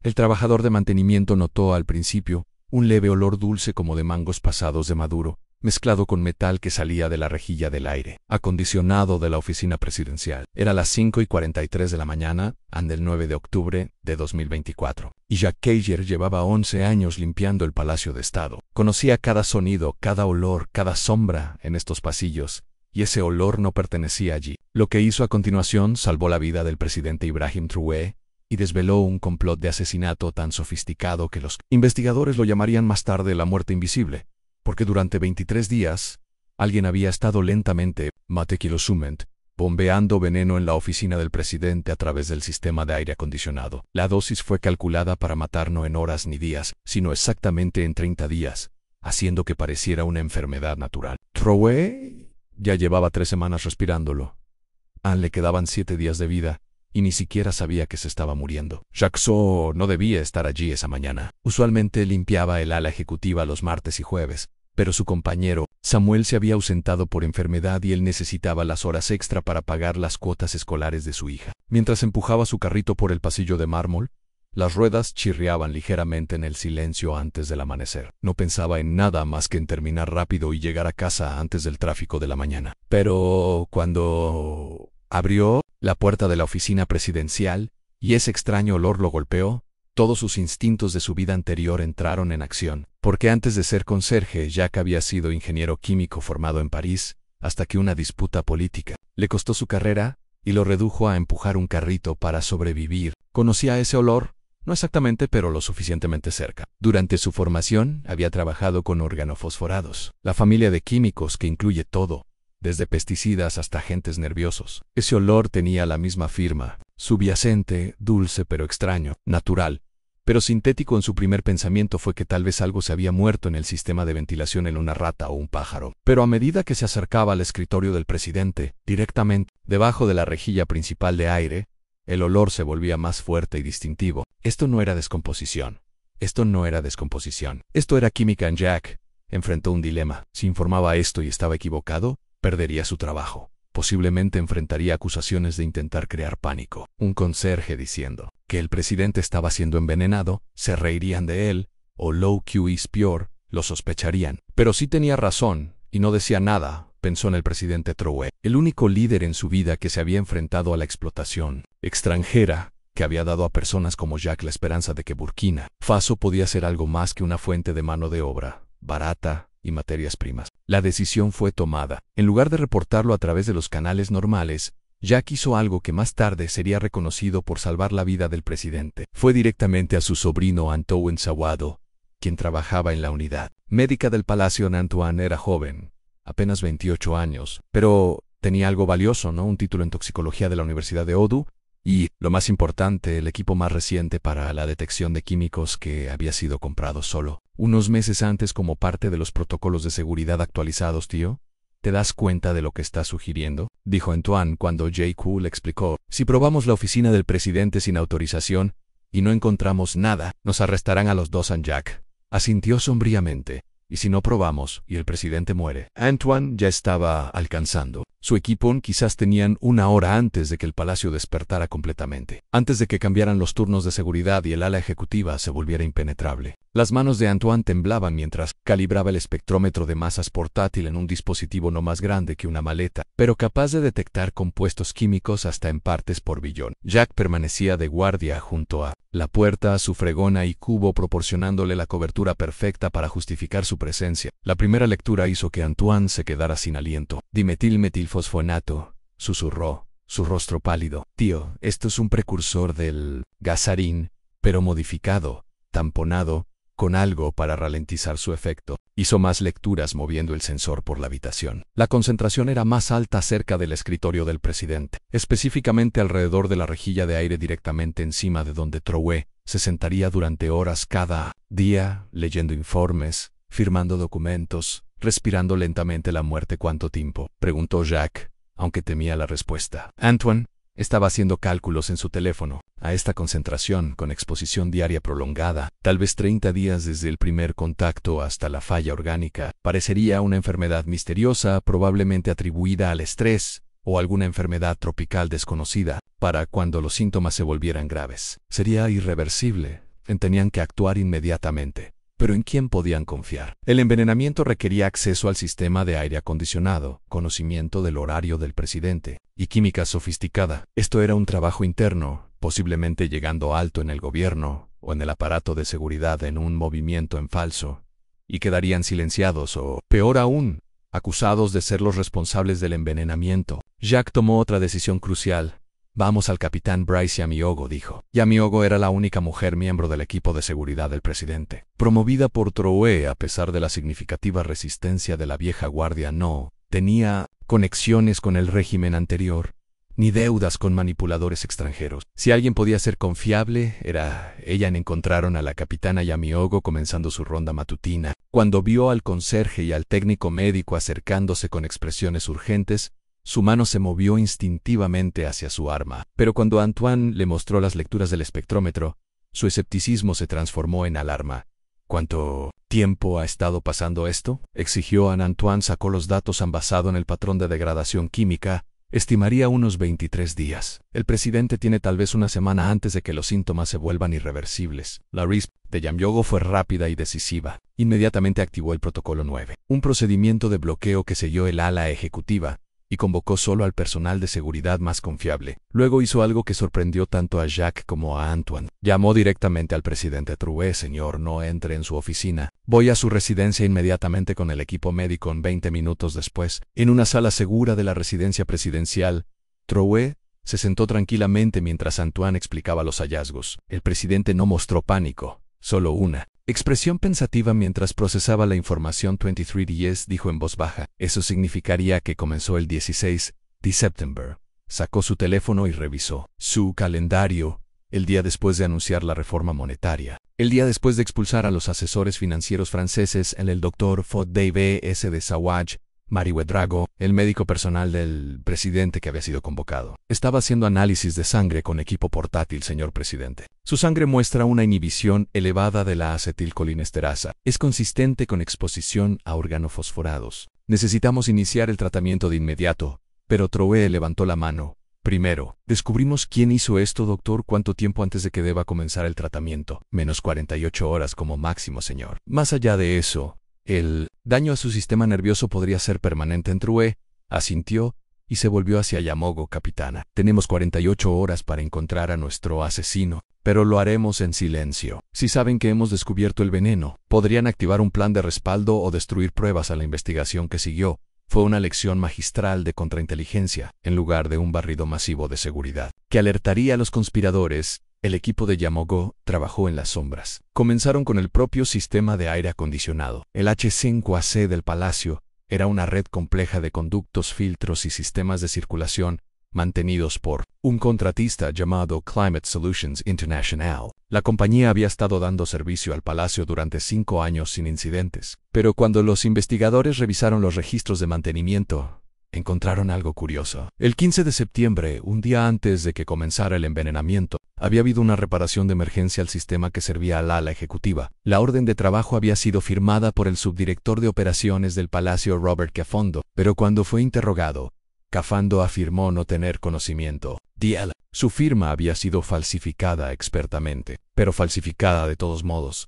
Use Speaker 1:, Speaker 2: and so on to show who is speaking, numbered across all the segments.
Speaker 1: El trabajador de mantenimiento notó al principio un leve olor dulce como de mangos pasados de maduro, mezclado con metal que salía de la rejilla del aire acondicionado de la oficina presidencial. Era las 5:43 de la mañana, del 9 de octubre de 2024, y Jack Cager llevaba 11 años limpiando el Palacio de Estado. Conocía cada sonido, cada olor, cada sombra en estos pasillos, y ese olor no pertenecía allí. Lo que hizo a continuación salvó la vida del presidente Ibrahim Traoré y desveló un complot de asesinato tan sofisticado que los investigadores lo llamarían más tarde la muerte invisible, porque durante 23 días, alguien había estado lentamente, meticulosamente, bombeando veneno en la oficina del presidente a través del sistema de aire acondicionado. La dosis fue calculada para matar no en horas ni días, sino exactamente en 30 días, haciendo que pareciera una enfermedad natural. Traoré ya llevaba 3 semanas respirándolo. Le quedaban 7 días de vida, y ni siquiera sabía que se estaba muriendo. Jacques no debía estar allí esa mañana. Usualmente limpiaba el ala ejecutiva los martes y jueves, pero su compañero, Samuel, se había ausentado por enfermedad y él necesitaba las horas extra para pagar las cuotas escolares de su hija. Mientras empujaba su carrito por el pasillo de mármol, las ruedas chirriaban ligeramente en el silencio antes del amanecer. No pensaba en nada más que en terminar rápido y llegar a casa antes del tráfico de la mañana. Pero cuando abrió la puerta de la oficina presidencial y ese extraño olor lo golpeó, todos sus instintos de su vida anterior entraron en acción, porque antes de ser conserje, Jack había sido ingeniero químico formado en París, hasta que una disputa política le costó su carrera y lo redujo a empujar un carrito para sobrevivir. Conocía ese olor, no exactamente, pero lo suficientemente cerca. Durante su formación había trabajado con organofosforados, la familia de químicos que incluye todo, desde pesticidas hasta agentes nerviosos. Ese olor tenía la misma firma, subyacente, dulce pero extraño, natural, pero sintético. En su primer pensamiento fue que tal vez algo se había muerto en el sistema de ventilación en una rata o un pájaro. Pero a medida que se acercaba al escritorio del presidente, directamente debajo de la rejilla principal de aire, el olor se volvía más fuerte y distintivo. Esto no era descomposición. Esto era química. Jack enfrentó un dilema. Si informaba esto y estaba equivocado, perdería su trabajo. Posiblemente enfrentaría acusaciones de intentar crear pánico. Un conserje diciendo que el presidente estaba siendo envenenado, se reirían de él, o lo que es peor, lo sospecharían. Pero sí tenía razón, y no decía nada, pensó en el presidente Traoré, el único líder en su vida que se había enfrentado a la explotación extranjera, que había dado a personas como Jack la esperanza de que Burkina Faso podía ser algo más que una fuente de mano de obra barata y materias primas. La decisión fue tomada. En lugar de reportarlo a través de los canales normales, Jack hizo algo que más tarde sería reconocido por salvar la vida del presidente. Fue directamente a su sobrino Antoine Sawado, quien trabajaba en la unidad médica del palacio. Antoine era joven, apenas 28 años, pero tenía algo valioso, ¿no? Un título en toxicología de la Universidad de Odu y, lo más importante, el equipo más reciente para la detección de químicos que había sido comprado solo unos meses antes como parte de los protocolos de seguridad actualizados. Tío, ¿te das cuenta de lo que estás sugiriendo?, dijo Antoine cuando J.Q. le explicó. Si probamos la oficina del presidente sin autorización y no encontramos nada, nos arrestarán a los dos. Jack asintió sombríamente. Y si no probamos y el presidente muere. Antoine ya estaba alcanzando su equipo. Quizás tenían 1 hora antes de que el palacio despertara completamente, antes de que cambiaran los turnos de seguridad y el ala ejecutiva se volviera impenetrable. Las manos de Antoine temblaban mientras calibraba el espectrómetro de masas portátil en un dispositivo no más grande que una maleta, pero capaz de detectar compuestos químicos hasta en partes por billón. Jack permanecía de guardia junto a la puerta, a su fregona y cubo, proporcionándole la cobertura perfecta para justificar su presencia. La primera lectura hizo que Antoine se quedara sin aliento. Dimetilmetilfosfonato, susurró, su rostro pálido. Tío, esto es un precursor del gasarín, pero modificado, tamponado, con algo para ralentizar su efecto. Hizo más lecturas moviendo el sensor por la habitación. La concentración era más alta cerca del escritorio del presidente, específicamente alrededor de la rejilla de aire directamente encima de donde Traoré se sentaría durante horas cada día, leyendo informes, firmando documentos, respirando lentamente la muerte. ¿Cuánto tiempo?, preguntó Jack, aunque temía la respuesta. Antoine estaba haciendo cálculos en su teléfono. A esta concentración, con exposición diaria prolongada, tal vez 30 días desde el primer contacto hasta la falla orgánica, parecería una enfermedad misteriosa, probablemente atribuida al estrés o alguna enfermedad tropical desconocida, para cuando los síntomas se volvieran graves. Sería irreversible, Tenían que actuar inmediatamente. Pero ¿en quién podían confiar? El envenenamiento requería acceso al sistema de aire acondicionado, conocimiento del horario del presidente y química sofisticada. Esto era un trabajo interno, posiblemente llegando alto en el gobierno o en el aparato de seguridad en un movimiento en falso, y quedarían silenciados o, peor aún, acusados de ser los responsables del envenenamiento. Jack tomó otra decisión crucial. Vamos al capitán Bryce Yamiogo, dijo. Yamiogo era la única mujer miembro del equipo de seguridad del presidente. Promovida por Troué a pesar de la significativa resistencia de la vieja guardia, no tenía conexiones con el régimen anterior, ni deudas con manipuladores extranjeros. Si alguien podía ser confiable, era ella. Encontraron a la capitana Yamiogo comenzando su ronda matutina. Cuando vio al conserje y al técnico médico acercándose con expresiones urgentes, su mano se movió instintivamente hacia su arma. Pero cuando Antoine le mostró las lecturas del espectrómetro, su escepticismo se transformó en alarma. ¿Cuánto tiempo ha estado pasando esto?, exigió. Antoine sacó los datos basado en el patrón de degradación química. Estimaría unos 23 días. El presidente tiene tal vez una semana antes de que los síntomas se vuelvan irreversibles. La respuesta de Yamiogo fue rápida y decisiva. Inmediatamente activó el protocolo 9, un procedimiento de bloqueo que selló el ala ejecutiva, y convocó solo al personal de seguridad más confiable. Luego hizo algo que sorprendió tanto a Jacques como a Antoine. Llamó directamente al presidente Troué. Señor, no entre en su oficina. Voy a su residencia inmediatamente con el equipo médico. 20 minutos después, en una sala segura de la residencia presidencial, Troué se sentó tranquilamente mientras Antoine explicaba los hallazgos. El presidente no mostró pánico, solo una expresión pensativa mientras procesaba la información. 23 días, dijo en voz baja. Eso significaría que comenzó el 16 de septiembre. Sacó su teléfono y revisó su calendario. El día después de anunciar la reforma monetaria. El día después de expulsar a los asesores financieros franceses, el doctor Fod D.V.S. de Sawage, Marie Ouedraogo, el médico personal del presidente que había sido convocado. Estaba haciendo análisis de sangre con equipo portátil, señor presidente. Su sangre muestra una inhibición elevada de la acetilcolinesterasa. Es consistente con exposición a organofosforados. Necesitamos iniciar el tratamiento de inmediato. Pero Troué levantó la mano. Primero, descubrimos quién hizo esto, doctor. ¿Cuánto tiempo antes de que deba comenzar el tratamiento? Menos 48 horas como máximo, señor. Más allá de eso, el daño a su sistema nervioso podría ser permanente. Troué asintió y se volvió hacia Yamiogo. Capitana, tenemos 48 horas para encontrar a nuestro asesino, pero lo haremos en silencio. Si saben que hemos descubierto el veneno, podrían activar un plan de respaldo o destruir pruebas a la investigación que siguió. Fue una lección magistral de contrainteligencia, en lugar de un barrido masivo de seguridad, que alertaría a los conspiradores. El equipo de Yamiogo trabajó en las sombras. Comenzaron con el propio sistema de aire acondicionado. El H5AC del palacio era una red compleja de conductos, filtros y sistemas de circulación mantenidos por un contratista llamado Climate Solutions International. La compañía había estado dando servicio al palacio durante 5 años sin incidentes. Pero cuando los investigadores revisaron los registros de mantenimiento, encontraron algo curioso. El 15 de septiembre, un día antes de que comenzara el envenenamiento, había habido una reparación de emergencia al sistema que servía al ala ejecutiva. La orden de trabajo había sido firmada por el subdirector de operaciones del palacio, Robert Caffondo, pero cuando fue interrogado, Caffondo afirmó no tener conocimiento de él. Su firma había sido falsificada expertamente, pero falsificada de todos modos.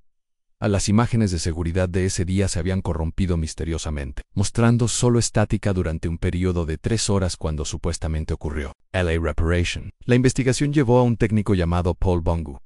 Speaker 1: Las imágenes de seguridad de ese día se habían corrompido misteriosamente, mostrando solo estática durante un periodo de 3 horas cuando supuestamente ocurrió. LA Reparation. La investigación llevó a un técnico llamado Paul Bongu,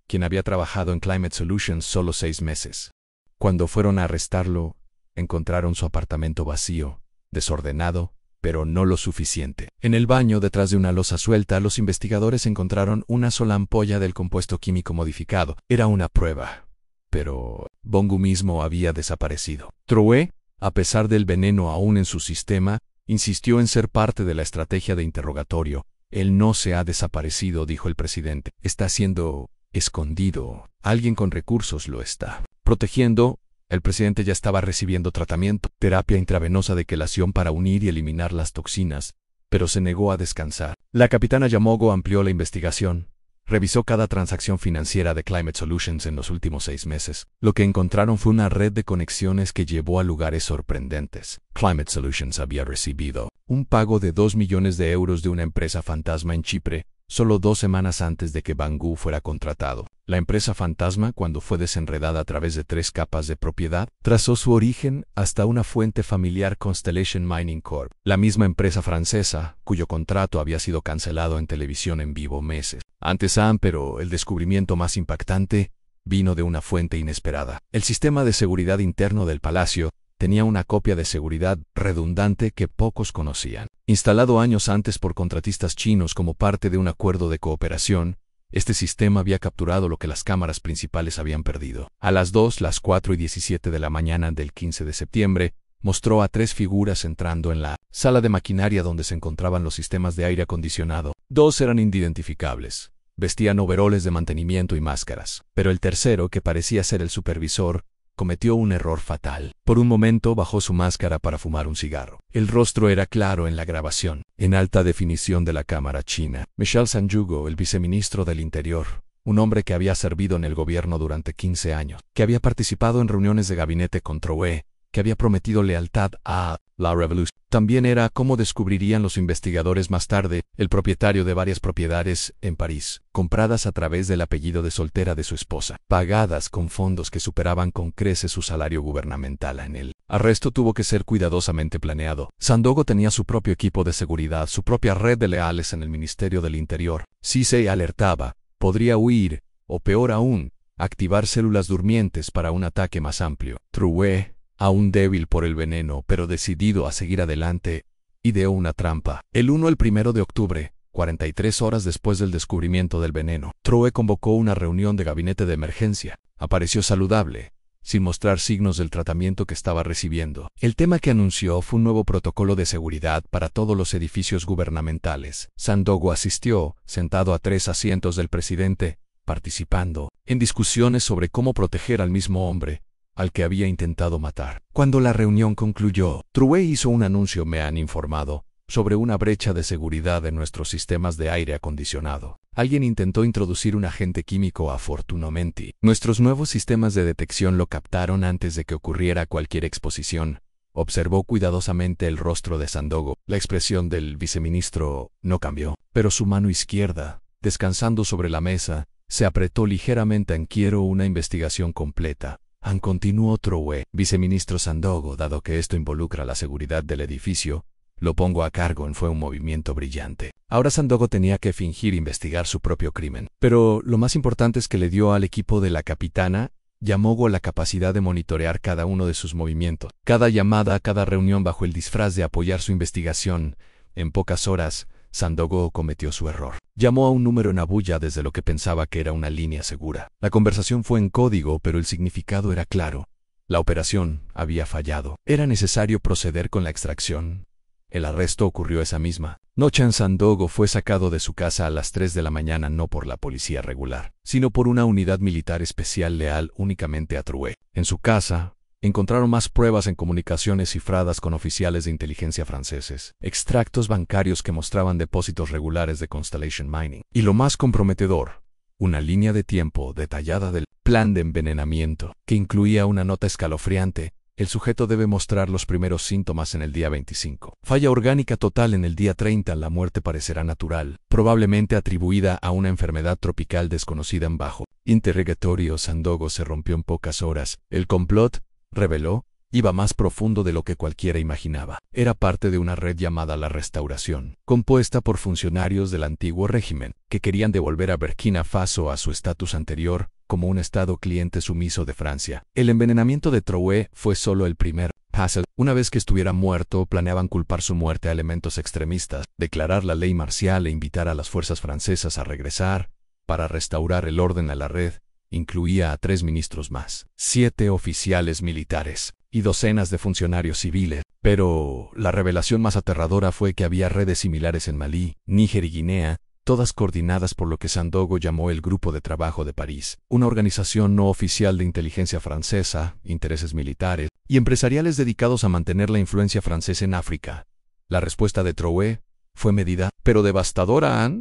Speaker 1: quien había trabajado en Climate Solutions solo 6 meses. Cuando fueron a arrestarlo, encontraron su apartamento vacío, desordenado, pero no lo suficiente. En el baño, detrás de una losa suelta, los investigadores encontraron una sola ampolla del compuesto químico modificado. Era una prueba. Pero Bongu mismo había desaparecido. Troué, a pesar del veneno aún en su sistema, insistió en ser parte de la estrategia de interrogatorio. Él no se ha desaparecido, dijo el presidente. Está siendo escondido. Alguien con recursos lo está protegiendo. El presidente ya estaba recibiendo tratamiento, terapia intravenosa de quelación para unir y eliminar las toxinas, pero se negó a descansar. La capitana Yamiogo amplió la investigación. Revisó cada transacción financiera de Climate Solutions en los últimos 6 meses. Lo que encontraron fue una red de conexiones que llevó a lugares sorprendentes. Climate Solutions había recibido un pago de 2 millones de euros de una empresa fantasma en Chipre, solo 2 semanas antes de que Banggood fuera contratado. La empresa fantasma, cuando fue desenredada a través de 3 capas de propiedad, trazó su origen hasta una fuente familiar Constellation Mining Corp., la misma empresa francesa, cuyo contrato había sido cancelado en televisión en vivo meses antes. Pero el descubrimiento más impactante vino de una fuente inesperada. El sistema de seguridad interno del palacio tenía una copia de seguridad redundante que pocos conocían. Instalado años antes por contratistas chinos como parte de un acuerdo de cooperación, este sistema había capturado lo que las cámaras principales habían perdido. A las 2, las 4 y 17 de la mañana del 15 de septiembre, mostró a 3 figuras entrando en la sala de maquinaria donde se encontraban los sistemas de aire acondicionado. 2 eran identificables. Vestían overoles de mantenimiento y máscaras. Pero el tercero, que parecía ser el supervisor, cometió un error fatal. Por un momento bajó su máscara para fumar un cigarro. El rostro era claro en la grabación, en alta definición de la cámara china. Michel Sanjugo, el viceministro del Interior, un hombre que había servido en el gobierno durante 15 años, que había participado en reuniones de gabinete con Drouet, que había prometido lealtad a la Revolution. También era, como descubrirían los investigadores más tarde, el propietario de varias propiedades en París, compradas a través del apellido de soltera de su esposa, pagadas con fondos que superaban con creces su salario gubernamental. En el arresto tuvo que ser cuidadosamente planeado. Sandogo tenía su propio equipo de seguridad, su propia red de leales en el Ministerio del Interior. Si se alertaba, podría huir, o peor aún, activar células durmientes para un ataque más amplio. Drouet, aún débil por el veneno, pero decidido a seguir adelante, ideó una trampa. El 1 de octubre, 43 horas después del descubrimiento del veneno, Drouet convocó una reunión de gabinete de emergencia. Apareció saludable, sin mostrar signos del tratamiento que estaba recibiendo. El tema que anunció fue un nuevo protocolo de seguridad para todos los edificios gubernamentales. Sandogo asistió, sentado a 3 asientos del presidente, participando en discusiones sobre cómo proteger al mismo hombre al que había intentado matar. Cuando la reunión concluyó, Drouet hizo un anuncio, me han informado, sobre una brecha de seguridad en nuestros sistemas de aire acondicionado. Alguien intentó introducir un agente químico. Afortunadamente, nuestros nuevos sistemas de detección lo captaron antes de que ocurriera cualquier exposición. Observó cuidadosamente el rostro de Sandogo. La expresión del viceministro no cambió, pero su mano izquierda, descansando sobre la mesa, se apretó ligeramente. Quiero una investigación completa. Continuó Drouet. Viceministro Sandogo, dado que esto involucra la seguridad del edificio, lo pongo a cargo. Fue un movimiento brillante. Ahora Sandogo tenía que fingir investigar su propio crimen. Pero lo más importante es que le dio al equipo de la capitana Yamogo la capacidad de monitorear cada uno de sus movimientos, cada llamada, cada reunión, bajo el disfraz de apoyar su investigación. En pocas horas, Sandogo cometió su error. Llamó a un número en Abuya desde lo que pensaba que era una línea segura. La conversación fue en código, pero el significado era claro. La operación había fallado. Era necesario proceder con la extracción. El arresto ocurrió esa misma noche. Sandogo fue sacado de su casa a las 3 de la mañana, no por la policía regular, sino por una unidad militar especial leal únicamente a Drouet. En su casa encontraron más pruebas en comunicaciones cifradas con oficiales de inteligencia franceses, extractos bancarios que mostraban depósitos regulares de Constellation Mining, y lo más comprometedor, una línea de tiempo detallada del plan de envenenamiento, que incluía una nota escalofriante. El sujeto debe mostrar los primeros síntomas en el día 25. Falla orgánica total en el día 30. La muerte parecerá natural, probablemente atribuida a una enfermedad tropical desconocida. En bajo interrogatorio, Sandogo se rompió en pocas horas. El complot, reveló, iba más profundo de lo que cualquiera imaginaba. Era parte de una red llamada La Restauración, compuesta por funcionarios del antiguo régimen, que querían devolver a Burkina Faso a su estatus anterior, como un estado cliente sumiso de Francia. El envenenamiento de Drouet fue solo el primer paso. Una vez que estuviera muerto, planeaban culpar su muerte a elementos extremistas, declarar la ley marcial e invitar a las fuerzas francesas a regresar, para restaurar el orden a la red. Incluía a 3 ministros más, 7 oficiales militares y docenas de funcionarios civiles. Pero la revelación más aterradora fue que había redes similares en Malí, Níger y Guinea, todas coordinadas por lo que Sandogo llamó el Grupo de Trabajo de París, una organización no oficial de inteligencia francesa, intereses militares y empresariales dedicados a mantener la influencia francesa en África. La respuesta de Drouet fue medida, pero devastadora.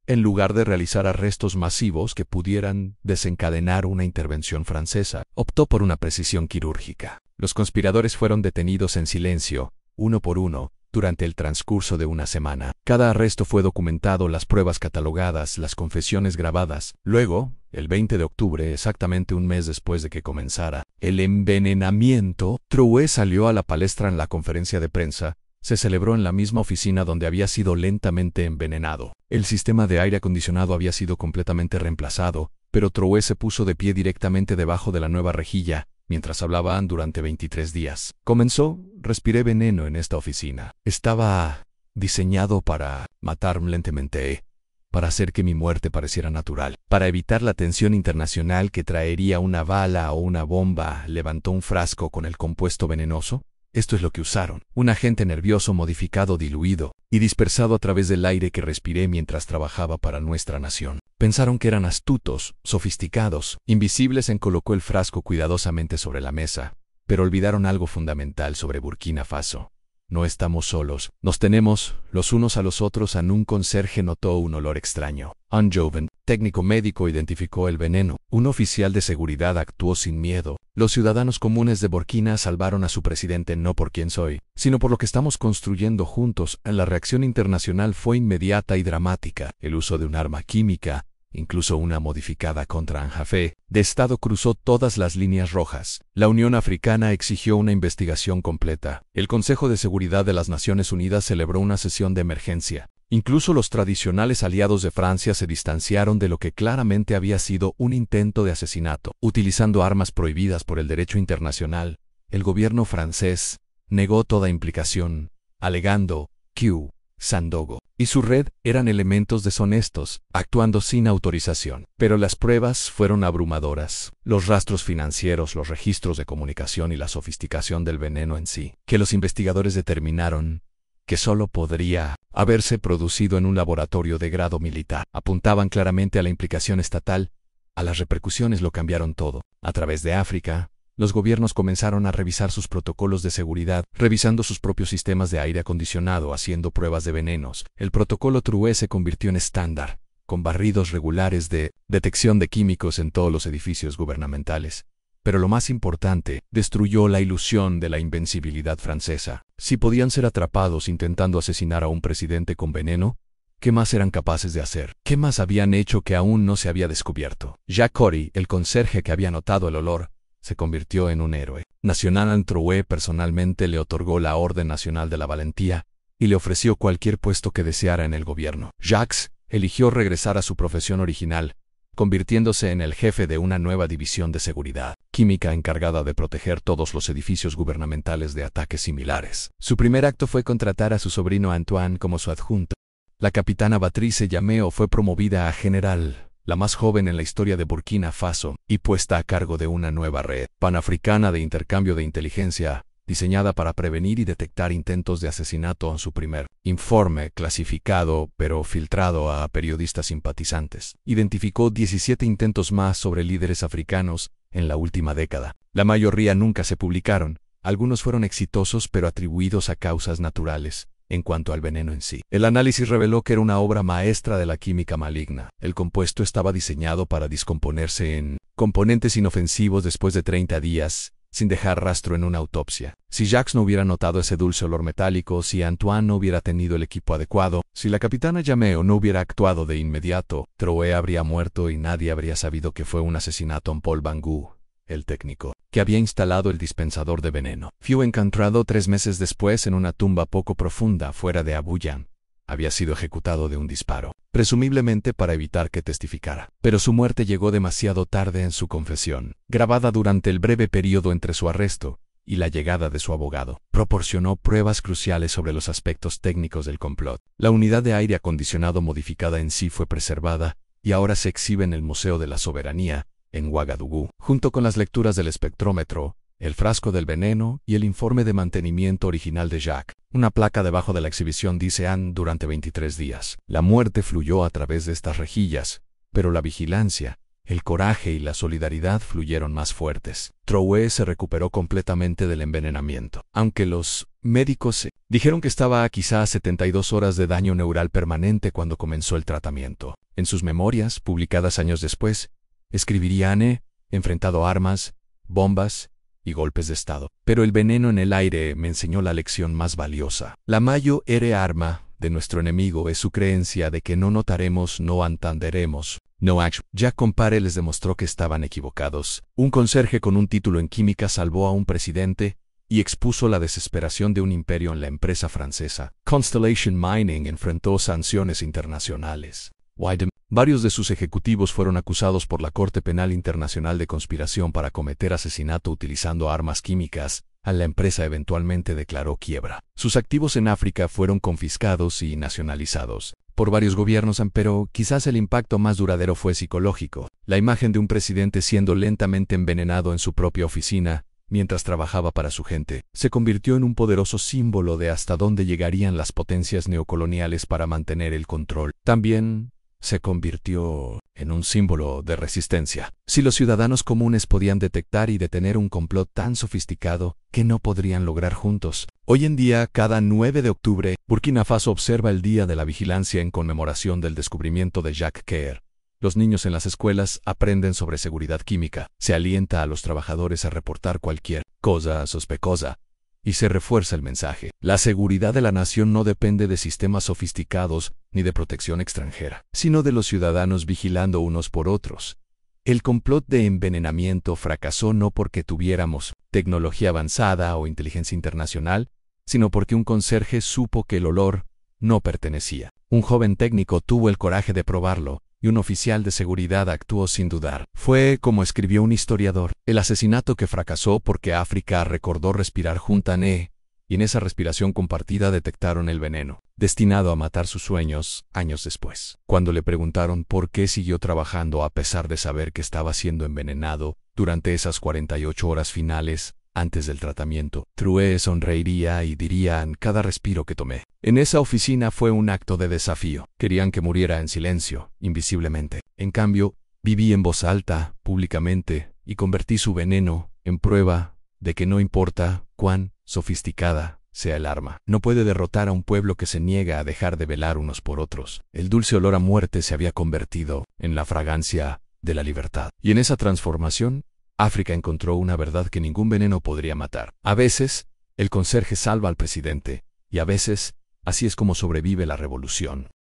Speaker 1: En lugar de realizar arrestos masivos que pudieran desencadenar una intervención francesa, optó por una precisión quirúrgica. Los conspiradores fueron detenidos en silencio, uno por uno, durante el transcurso de una semana. Cada arresto fue documentado, las pruebas catalogadas, las confesiones grabadas. Luego, el 20 de octubre, exactamente un mes después de que comenzara el envenenamiento, Trouet salió a la palestra en la conferencia de prensa. Se celebró en la misma oficina donde había sido lentamente envenenado. El sistema de aire acondicionado había sido completamente reemplazado, pero Trouet se puso de pie directamente debajo de la nueva rejilla, mientras hablaban durante 23 días. Comenzó, respiré veneno en esta oficina. Estaba diseñado para matarme lentamente, para hacer que mi muerte pareciera natural. Para evitar la tensión internacional que traería una bala o una bomba, levantó un frasco con el compuesto venenoso. Esto es lo que usaron. Un agente nervioso modificado, diluido y dispersado a través del aire que respiré mientras trabajaba para nuestra nación. Pensaron que eran astutos, sofisticados, invisibles. Colocó el frasco cuidadosamente sobre la mesa, pero olvidaron algo fundamental sobre Burkina Faso. No estamos solos. Nos tenemos los unos a los otros. Un conserje notó un olor extraño. Un joven técnico médico identificó el veneno. Un oficial de seguridad actuó sin miedo. Los ciudadanos comunes de Burkina salvaron a su presidente no por quién soy, sino por lo que estamos construyendo juntos. La reacción internacional fue inmediata y dramática. El uso de un arma química, incluso una modificada contra un jefe de Estado, cruzó todas las líneas rojas. La Unión Africana exigió una investigación completa. El Consejo de Seguridad de las Naciones Unidas celebró una sesión de emergencia. Incluso los tradicionales aliados de Francia se distanciaron de lo que claramente había sido un intento de asesinato. Utilizando armas prohibidas por el derecho internacional, el gobierno francés negó toda implicación, alegando que Sandogo y su red eran elementos deshonestos, actuando sin autorización. Pero las pruebas fueron abrumadoras. Los rastros financieros, los registros de comunicación y la sofisticación del veneno en sí, que los investigadores determinaron que solo podría haberse producido en un laboratorio de grado militar, apuntaban claramente a la implicación estatal. A las repercusiones lo cambiaron todo. A través de África, los gobiernos comenzaron a revisar sus protocolos de seguridad, revisando sus propios sistemas de aire acondicionado, haciendo pruebas de venenos. El protocolo Trouet se convirtió en estándar, con barridos regulares de detección de químicos en todos los edificios gubernamentales. Pero lo más importante, destruyó la ilusión de la invencibilidad francesa. Si podían ser atrapados intentando asesinar a un presidente con veneno, ¿qué más eran capaces de hacer? ¿Qué más habían hecho que aún no se había descubierto? Jacques Cory, el conserje que había notado el olor, se convirtió en un héroe nacional. Trouet personalmente le otorgó la Orden Nacional de la Valentía y le ofreció cualquier puesto que deseara en el gobierno. Jacques eligió regresar a su profesión original, convirtiéndose en el jefe de una nueva división de seguridad química encargada de proteger todos los edificios gubernamentales de ataques similares. Su primer acto fue contratar a su sobrino Antoine como su adjunto. La capitana Patrice Llameo fue promovida a general, la más joven en la historia de Burkina Faso, y puesta a cargo de una nueva red panafricana de intercambio de inteligencia, diseñada para prevenir y detectar intentos de asesinato. En su primer informe, clasificado pero filtrado a periodistas simpatizantes, identificó 17 intentos más sobre líderes africanos en la última década. La mayoría nunca se publicaron. Algunos fueron exitosos pero atribuidos a causas naturales. En cuanto al veneno en sí, el análisis reveló que era una obra maestra de la química maligna. El compuesto estaba diseñado para descomponerse en componentes inofensivos después de 30 días, sin dejar rastro en una autopsia. Si Jacques no hubiera notado ese dulce olor metálico, si Antoine no hubiera tenido el equipo adecuado, si la capitana Llameo no hubiera actuado de inmediato, Trouet habría muerto y nadie habría sabido que fue un asesinato en Paul Bangou, el técnico que había instalado el dispensador de veneno. Fue encontrado 3 meses después en una tumba poco profunda fuera de Abuyán. Había sido ejecutado de un disparo, presumiblemente para evitar que testificara. Pero su muerte llegó demasiado tarde. En su confesión, grabada durante el breve periodo entre su arresto y la llegada de su abogado, proporcionó pruebas cruciales sobre los aspectos técnicos del complot. La unidad de aire acondicionado modificada en sí fue preservada y ahora se exhibe en el Museo de la Soberanía, en Ouagadougou, junto con las lecturas del espectrómetro, el frasco del veneno y el informe de mantenimiento original de Jacques. Una placa debajo de la exhibición dice durante 23 días. La muerte fluyó a través de estas rejillas, pero la vigilancia, el coraje y la solidaridad fluyeron más fuertes. Trouet se recuperó completamente del envenenamiento. Aunque los médicos dijeron que estaba a quizás 72 horas de daño neural permanente cuando comenzó el tratamiento. En sus memorias, publicadas años después, escribiría: enfrentado armas, bombas y golpes de Estado. Pero el veneno en el aire me enseñó la lección más valiosa. La mayor arma de nuestro enemigo es su creencia de que no notaremos, no entenderemos. No action. Jack Compare les demostró que estaban equivocados. Un conserje con un título en química salvó a un presidente y expuso la desesperación de un imperio en la empresa francesa. Constellation Mining enfrentó sanciones internacionales. Varios de sus ejecutivos fueron acusados por la Corte Penal Internacional de conspiración para cometer asesinato utilizando armas químicas. La empresa eventualmente declaró quiebra. Sus activos en África fueron confiscados y nacionalizados por varios gobiernos, pero quizás el impacto más duradero fue psicológico. La imagen de un presidente siendo lentamente envenenado en su propia oficina, mientras trabajaba para su gente, se convirtió en un poderoso símbolo de hasta dónde llegarían las potencias neocoloniales para mantener el control. También se convirtió en un símbolo de resistencia. Si los ciudadanos comunes podían detectar y detener un complot tan sofisticado, ¿qué no podrían lograr juntos? Hoy en día, cada 9 de octubre, Burkina Faso observa el Día de la Vigilancia en conmemoración del descubrimiento de Jacques Caire. Los niños en las escuelas aprenden sobre seguridad química, se alienta a los trabajadores a reportar cualquier cosa sospechosa, y se refuerza el mensaje. La seguridad de la nación no depende de sistemas sofisticados ni de protección extranjera, sino de los ciudadanos vigilando unos por otros. El complot de envenenamiento fracasó no porque tuviéramos tecnología avanzada o inteligencia internacional, sino porque un conserje supo que el olor no pertenecía. Un joven técnico tuvo el coraje de probarlo, y un oficial de seguridad actuó sin dudar. Fue, como escribió un historiador, el asesinato que fracasó porque África recordó respirar juntané, y en esa respiración compartida detectaron el veneno, destinado a matar sus sueños, años después. Cuando le preguntaron por qué siguió trabajando a pesar de saber que estaba siendo envenenado durante esas 48 horas finales, antes del tratamiento, Trué sonreiría y diría: cada respiro que tomé en esa oficina fue un acto de desafío. Querían que muriera en silencio, invisiblemente. En cambio, viví en voz alta, públicamente, y convertí su veneno en prueba de que no importa cuán sofisticada sea el arma, no puede derrotar a un pueblo que se niega a dejar de velar unos por otros. El dulce olor a muerte se había convertido en la fragancia de la libertad. Y en esa transformación, África encontró una verdad que ningún veneno podría matar. A veces, el conserje salva al presidente, y a veces, así es como sobrevive la revolución.